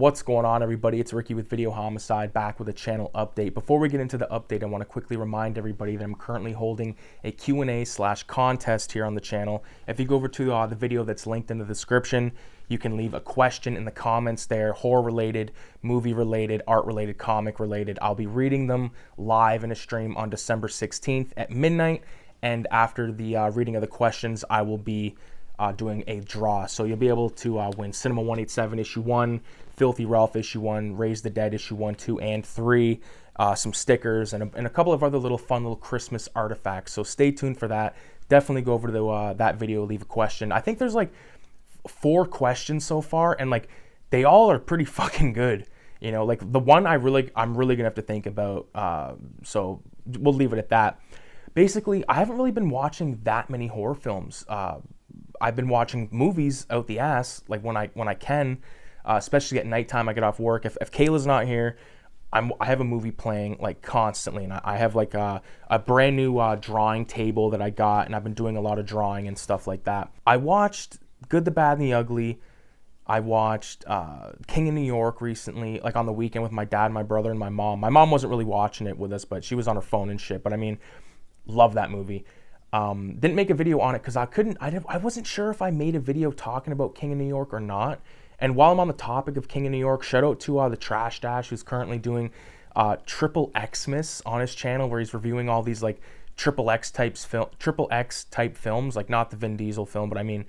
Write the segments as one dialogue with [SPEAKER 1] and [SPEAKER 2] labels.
[SPEAKER 1] What's going on, everybody? It's Ricky with Video Homicide, back with a channel update. Before we get into the update, I want to quickly remind everybody that I'm currently holding a Q&A/contest here on the channel. If you go over to the video that's linked in the description, you can leave a question in the comments there, horror-related, movie-related, art-related, comic-related. I'll be reading them live in a stream on December 16th at midnight, and after the reading of the questions, I will be doing a draw. So you'll be able to win Cinema 187 issue 1, Filthy Ralph issue 1, Raise the Dead issue 1, 2, and 3, some stickers, and a couple of other fun little Christmas artifacts. So stay tuned for that. Definitely go over to that video, leave a question. I think there's like 4 questions so far, and like they all are pretty fucking good. You know, like the one I'm really gonna have to think about. So we'll leave it at that. Basically, I haven't really been watching that many horror films. I've been watching movies out the ass, like when I can, especially at nighttime. I get off work. If Kayla's not here, I have a movie playing like constantly, and I have like a brand new drawing table that I got, and I've been doing a lot of drawing and stuff like that. I watched Good, the Bad, and the Ugly. I watched King of New York recently, like on the weekend with my dad, my brother, and my mom. My mom wasn't really watching it with us, but she was on her phone and shit. But I mean, love that movie. Didn't make a video on it because I wasn't sure if I made a video talking about King of New York or not. And while I'm on the topic of King of New York, shout out to the Trash Dash, who's currently doing Triple Xmas on his channel, where he's reviewing all these like Triple X type films, like not the Vin Diesel film, but I mean,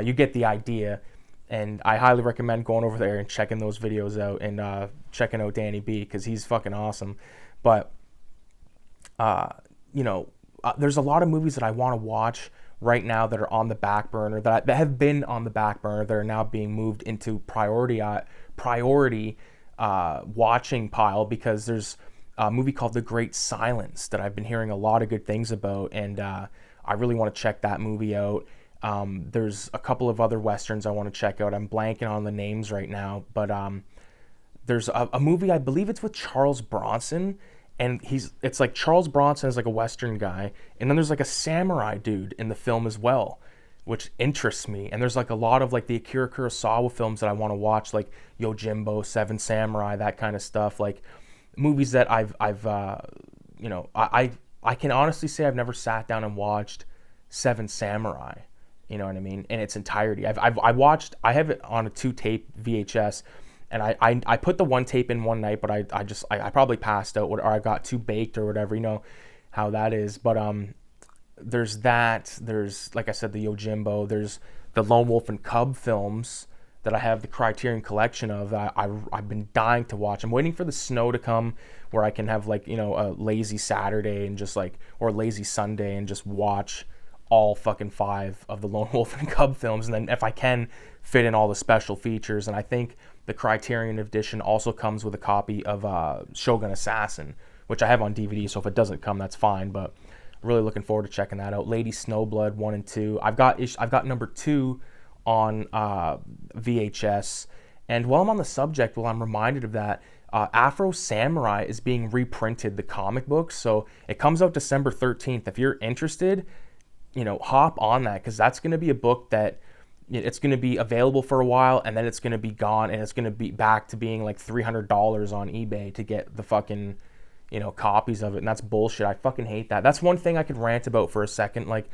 [SPEAKER 1] you get the idea. And I highly recommend going over there and checking those videos out, and checking out Danny B, because he's fucking awesome. But you know, there's a lot of movies that I want to watch right now that are on the back burner, that have been on the back burner, that are now being moved into priority watching pile, because there's a movie called The Great Silence that I've been hearing a lot of good things about, and I really want to check that movie out. There's a couple of other westerns I want to check out. I'm blanking on the names right now, but there's a movie, I believe it's with Charles Bronson, and it's like Charles Bronson is like a Western guy, and then there's like a samurai dude in the film as well, which interests me. And there's like a lot of like the Akira Kurosawa films that I want to watch, like Yojimbo, Seven Samurai, that kind of stuff, like movies that I've you know, I can honestly say I've never sat down and watched Seven Samurai, you know what I mean, in its entirety. I have it on a 2-tape VHS, and I put the 1 tape in one night, but I probably passed out, or I got too baked or whatever, you know how that is. But there's that, there's, like I said, the Yojimbo, there's the Lone Wolf and Cub films that I have the Criterion collection of, that I've been dying to watch. I'm waiting for the snow to come where I can have, like, you know, a lazy Saturday and just like, or a lazy Sunday, and just watch all fucking 5 of the Lone Wolf and Cub films, and then if I can fit in all the special features. And I think the Criterion edition also comes with a copy of Shogun Assassin, which I have on DVD, so if it doesn't come, that's fine, but really looking forward to checking that out. Lady Snowblood 1 and 2. I've got number 2 on VHS. And while I'm on the subject, while I'm reminded of that, Afro Samurai is being reprinted, the comic book, so it comes out December 13th. If you're interested, you know, hop on that, because that's going to be a book that it's going to be available for a while, and then it's going to be gone, and it's going to be back to being like $300 on eBay to get the fucking, you know, copies of it. And that's bullshit. I fucking hate that. That's one thing I could rant about for a second, like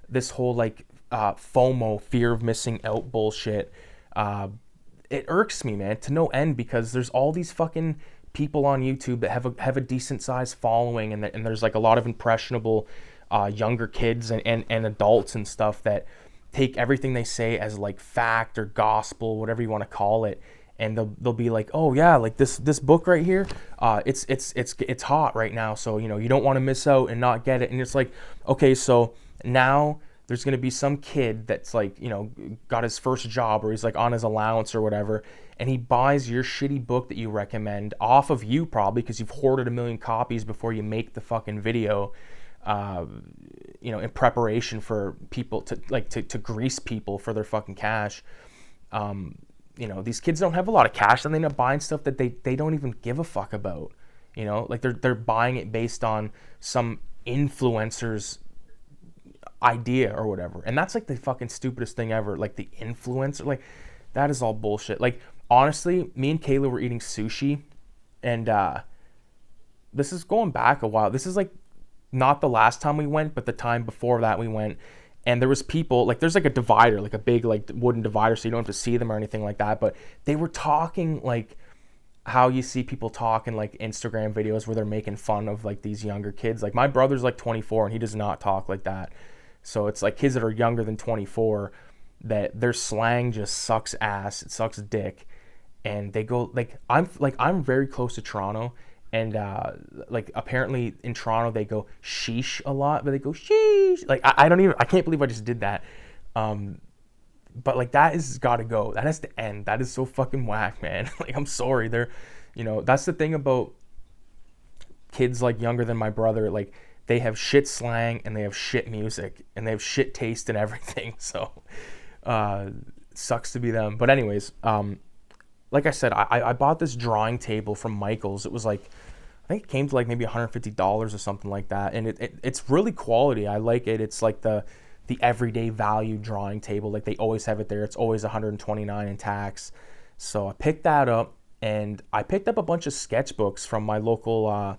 [SPEAKER 1] this whole like FOMO, fear of missing out bullshit. It irks me, man, to no end, because there's all these fucking people on YouTube that have a decent sized following, and there's like a lot of impressionable younger kids and adults and stuff that take everything they say as like fact or gospel, whatever you want to call it, and they'll be like, oh yeah, like this book right here, it's hot right now, so you know, you don't want to miss out and not get it. And it's like, okay, so now there's going to be some kid that's like, you know, got his first job, or he's like on his allowance or whatever, and he buys your shitty book that you recommend off of you, probably because you've hoarded 1 million copies before you make the fucking video, you know, in preparation for people to grease people for their fucking cash. You know, these kids don't have a lot of cash, and they end up buying stuff that they don't even give a fuck about. You know, like they're buying it based on some influencer's idea or whatever, and that's like the fucking stupidest thing ever. Like the influencer, like that is all bullshit. Like honestly, me and Kayla were eating sushi, and this is going back a while. This is like not the last time we went, but the time before that we went. And there was people, like, there's like a divider, like a big like wooden divider, so you don't have to see them or anything like that. But they were talking like how you see people talk in like Instagram videos where they're making fun of like these younger kids. Like my brother's like 24 and he does not talk like that. So it's like kids that are younger than 24 that their slang just sucks ass. It sucks dick. And they go I'm very close to Toronto, and like apparently in Toronto they go sheesh a lot, but they go sheesh. Like I can't believe I just did that. But like that is gotta go. That has to end. That is so fucking whack, man. Like I'm sorry. They're, that's the thing about kids like younger than my brother. Like they have shit slang and they have shit music and they have shit taste and everything. So sucks to be them. But anyways, like I said, I bought this drawing table from Michael's. It was like, I think it came to like maybe $150 or something like that. And it's really quality. I like it. It's like the everyday value drawing table. Like they always have it there. It's always $129 in tax. So I picked that up, and I picked up a bunch of sketchbooks from my local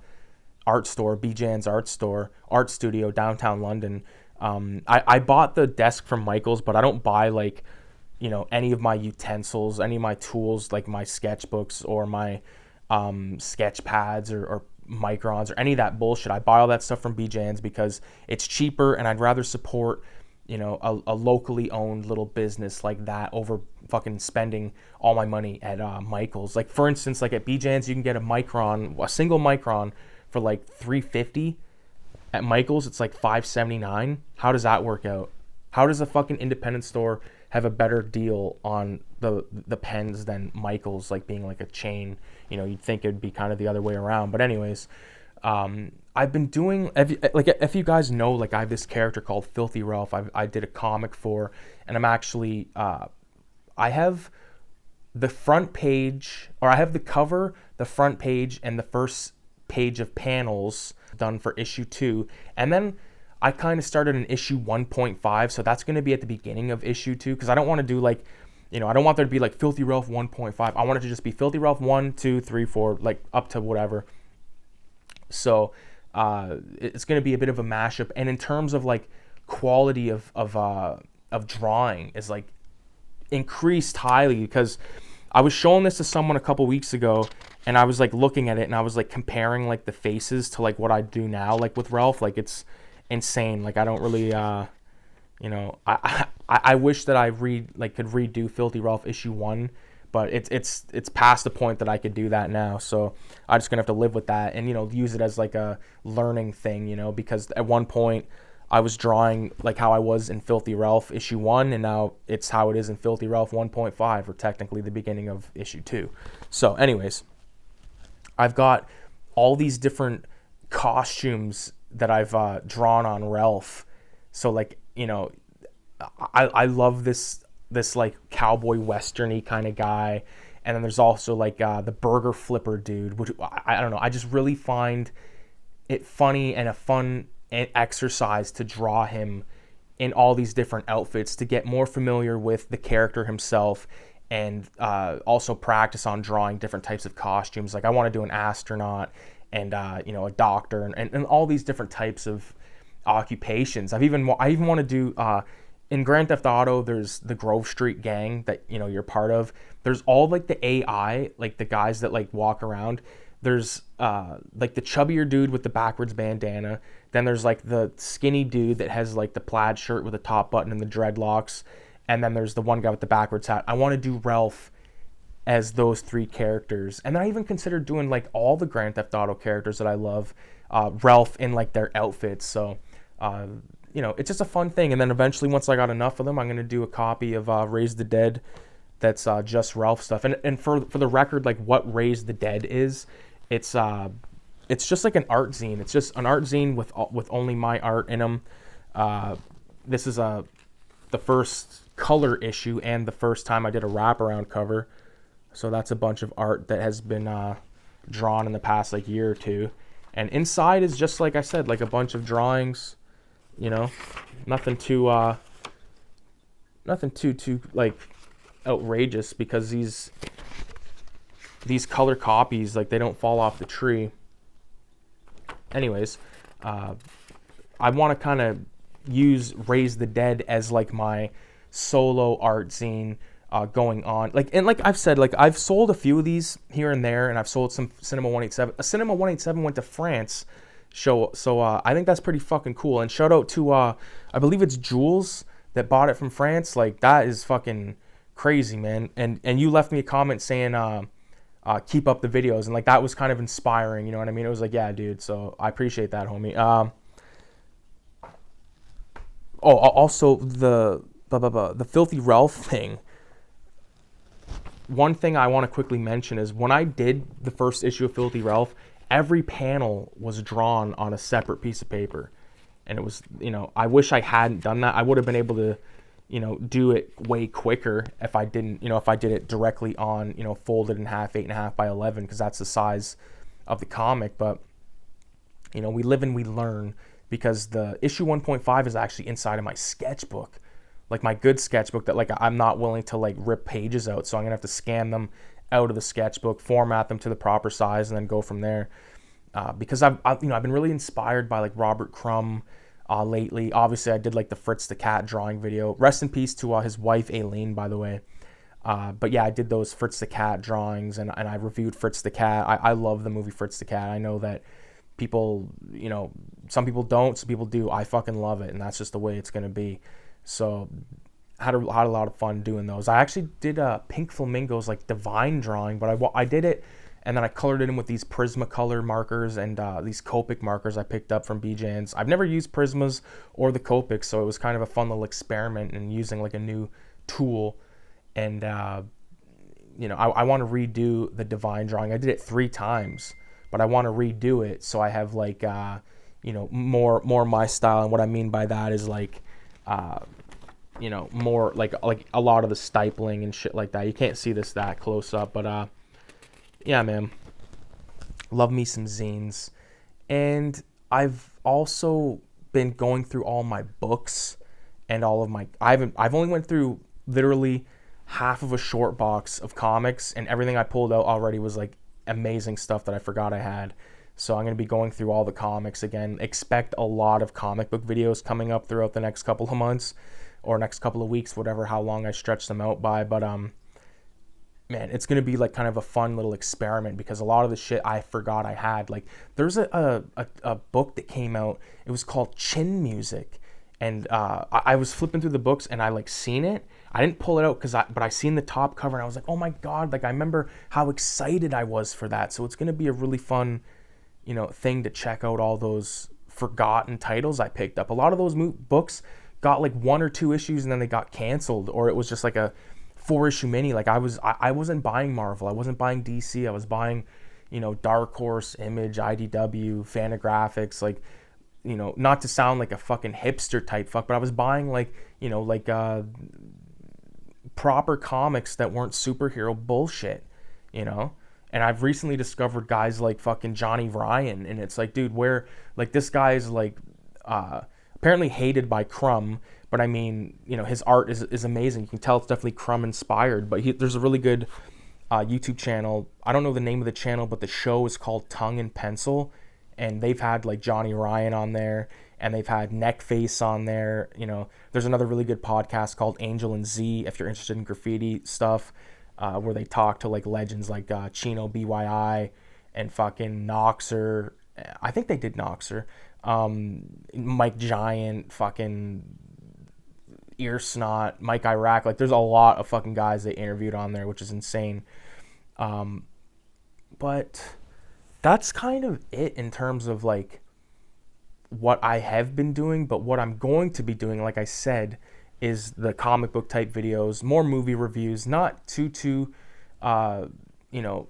[SPEAKER 1] art store, BJ's art studio, downtown London. I bought the desk from Michael's, but I don't buy like, any of my utensils, any of my tools, like my sketchbooks or my sketch pads or microns or any of that bullshit. I buy all that stuff from BJ's because it's cheaper, and I'd rather support, a locally owned little business like that over fucking spending all my money at Michael's. Like for instance, like at BJ's you can get a single micron for like $350. At Michael's it's like $579. How does that work out? How does a fucking independent store have a better deal on the pens than Michael's, like being like a chain? You'd think it'd be kind of the other way around. But anyways, I've been doing, if you guys know, like I have this character called Filthy Ralph. I did a comic for, and I'm actually, I have the front page, or I have the cover, the front page, and the first page of panels done for issue 2. And then I kind of started in issue 1.5, so that's going to be at the beginning of issue 2, because I don't want to do like, I don't want there to be like Filthy Ralph 1.5. I want it to just be Filthy Ralph 1, 2, 3, 4, like up to whatever. So it's going to be a bit of a mashup. And in terms of like quality of drawing is like increased highly, because I was showing this to someone a couple weeks ago, and I was like looking at it and I was like comparing like the faces to like what I do now, like with Ralph. Like it's insane. Like I don't really I wish that I could redo Filthy Ralph issue 1, but it's past the point that I could do that now. So I'm just gonna have to live with that and use it as like a learning thing, because at one point I was drawing like how I was in Filthy Ralph issue 1, and now it's how it is in Filthy Ralph 1.5, or technically the beginning of issue 2. So anyways, I've got all these different costumes that I've drawn on Ralph. So like, I love this like cowboy western-y kind of guy. And then there's also like the burger flipper dude, which I don't know. I just really find it funny and a fun exercise to draw him in all these different outfits, to get more familiar with the character himself, and also practice on drawing different types of costumes. Like I want to do an astronaut and a doctor and all these different types of occupations. I even want to do in Grand Theft Auto, there's the Grove Street gang that you're part of. There's all like the AI, like the guys that like walk around. There's like the chubbier dude with the backwards bandana. Then there's like the skinny dude that has like the plaid shirt with the top button and the dreadlocks. And then there's the one guy with the backwards hat. I want to do Ralph as those 3 characters. And then I even considered doing like all the Grand Theft Auto characters that I love, Ralph in like their outfits. So it's just a fun thing. And then eventually, once I got enough of them, I'm going to do a copy of Raise the Dead that's just Ralph stuff. And for the record, like what Raise the Dead is, it's just like an art zine. It's just an art zine with only my art in them. This is the first color issue and the first time I did a wraparound cover. So that's a bunch of art that has been drawn in the past like year or two. And inside is just like I said, like a bunch of drawings. Nothing too like outrageous, because these these color copies, like, they don't fall off the tree. Anyways, I want to kind of use Raise the Dead as like my solo art zine going on. Like, and like I've said, like, I've sold a few of these here and there, and I've sold some Cinema 187. A Cinema 187 went to France show, so I think that's pretty fucking cool. And shout out to I believe it's Jules that bought it from France. Like, that is fucking crazy, man. And you left me a comment saying keep up the videos, and like, that was kind of inspiring, you know what I mean? It was like, yeah, dude, so I appreciate that, homie. Also the Filthy Ralph thing. One thing I want to quickly mention is when I did the first issue of Filthy Ralph, every panel was drawn on a separate piece of paper. And it was, you know, I wish I hadn't done that. I would have been able to, you know, do it way quicker if I didn't, you know, if I did it directly on, you know, folded in half, 8.5 by 11, because that's the size of the comic. But, you know, we live and we learn, because the issue 1.5 is actually inside of my sketchbook, like my good sketchbook that like I'm not willing to like rip pages out. So I'm gonna have to scan them out of the sketchbook, format them to the proper size, and then go from there. Because I've been really inspired by like Robert Crumb lately. Obviously, I did like the Fritz the Cat drawing video. Rest in peace to his wife Aileen, by the way. But yeah, I did those Fritz the Cat drawings, and I reviewed Fritz the Cat. I love the movie Fritz the Cat. I know that people, you know, some people don't, some people do. I fucking love it, and that's just the way it's gonna be. So had a lot of fun doing those. I actually did Pink Flamingo's like divine drawing, but I did it, and then I colored it in with these Prismacolor markers and these Copic markers I picked up from BJ's. I've never used Prismas or the Copic, so it was kind of a fun little experiment in using like a new tool. And you know, I want to redo the divine drawing. I did it 3 times, but I want to redo it so I have like you know, more my style. And what I mean by that is like you know, more like a lot of the stipling and shit like that. You can't see this that close up, but yeah, man, love me some zines. And I've also been going through all my books and all of my, I've only went through literally half of a short box of comics, and everything I pulled out already was like amazing stuff that I forgot I had. So I'm going to be going through all the comics again. Expect a lot of comic book videos coming up throughout the next couple of months or next couple of weeks, whatever, how long I stretch them out by. But man, it's going to be like kind of a fun little experiment, because a lot of the shit I forgot I had. Like, there's a book that came out. It was called Chin Music. And I was flipping through the books, and I like seen it. I didn't pull it out but I seen the top cover, and I was like, oh my God, like I remember how excited I was for that. So it's going to be a really fun, you know, thing to check out all those forgotten titles I picked up. A lot of those books got like 1 or 2 issues, and then they got canceled, or it was just like a 4-issue mini. Like I wasn't buying Marvel, I wasn't buying DC, I was buying, you know, Dark Horse, Image, IDW, Fantagraphics, like, you know, not to sound like a fucking hipster type fuck, but I was buying like, you know, like proper comics that weren't superhero bullshit, you know. And I've recently discovered guys like fucking Johnny Ryan, and it's like, dude, where, like, this guy is like apparently hated by Crumb, but I mean, you know, his art is amazing. You can tell it's definitely Crumb inspired. But there's a really good YouTube channel. I don't know the name of the channel, but the show is called Tongue and Pencil, and they've had like Johnny Ryan on there, and they've had Neckface on there. You know, there's another really good podcast called Angel and Z, if you're interested in graffiti stuff, where they talk to like legends like Chino BYI and fucking Noxer. I think they did Noxer. Mike Giant, fucking Ear Snot, Mike Iraq. Like, there's a lot of fucking guys they interviewed on there, which is insane. But that's kind of it in terms of like what I have been doing. But what I'm going to be doing, like I said, is the comic book type videos, more movie reviews, not too you know,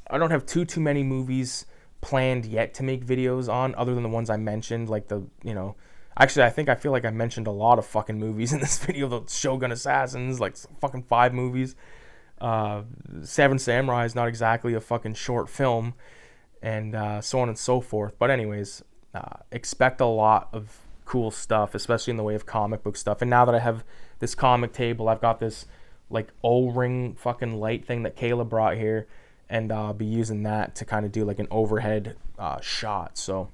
[SPEAKER 1] I don't have too many movies planned yet to make videos on, other than the ones I mentioned, like the, you know, actually I feel like I mentioned a lot of fucking movies in this video. The Shogun Assassins, like fucking 5 movies. Seven Samurai is not exactly a fucking short film, and so on and so forth. But anyways, expect a lot of cool stuff, especially in the way of comic book stuff. And now that I have this comic table, I've got this like O-ring fucking light thing that Kayla brought here, and I'll be using that to kind of do like an overhead shot. So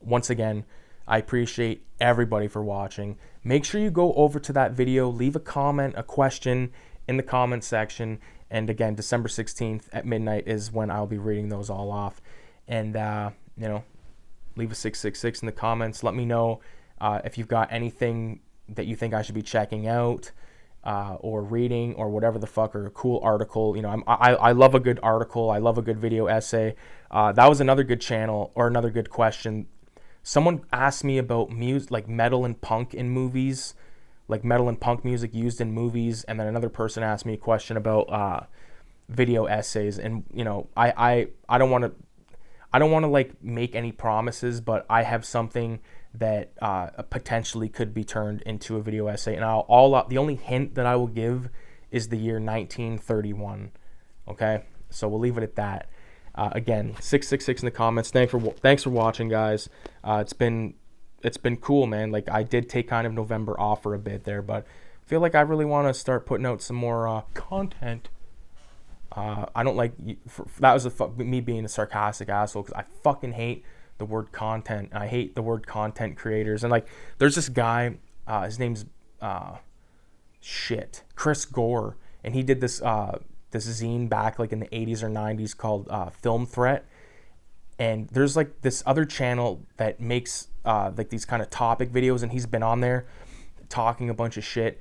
[SPEAKER 1] once again, I appreciate everybody for watching. Make sure you go over to that video, leave a comment, a question in the comment section. And again, December 16th at midnight is when I'll be reading those all off. And, you know, leave a 666 in the comments. Let me know if you've got anything that you think I should be checking out or reading or whatever the fuck, or a cool article. You know, I love a good article. I love a good video essay. That was another good channel, or another good question. Someone asked me about music, like metal and punk in movies, like metal and punk music used in movies. And then another person asked me a question about video essays. And, you know, I don't want to like make any promises, but I have something that potentially could be turned into a video essay. And the only hint that I will give is the year 1931. Okay, so we'll leave it at that. Again, 666 in the comments. Thanks for watching, guys. It's been cool, man. Like, I did take kind of November off for a bit there, but I feel like I really want to start putting out some more content. I don't like that was me being a sarcastic asshole, because I fucking hate the word content. I hate the word content creators. And like, there's this guy, his name's Chris Gore, and he did this this zine back like in the 80s or 90s called Film Threat. And there's like this other channel that makes like these kind of topic videos, and he's been on there talking a bunch of shit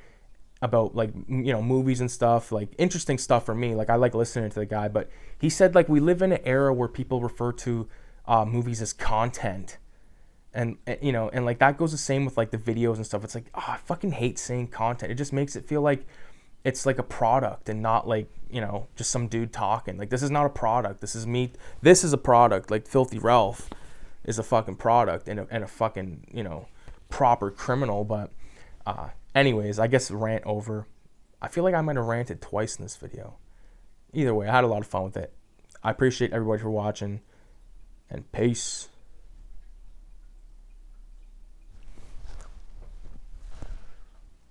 [SPEAKER 1] about, like, you know, movies and stuff, like interesting stuff for me. Like, I like listening to the guy, but he said, like, we live in an era where people refer to movies as content, and you know, and like that goes the same with like the videos and stuff. It's like, I fucking hate saying content. It just makes it feel like it's like a product, and not like, you know, just some dude talking. Like, this is not a product. This is me. This is a product. Like, Filthy Ralph is a fucking product, and a fucking, you know, proper criminal. But anyways, I guess rant over. I feel like I might have ranted twice in this video. Either way, I had a lot of fun with it. I appreciate everybody for watching, and peace.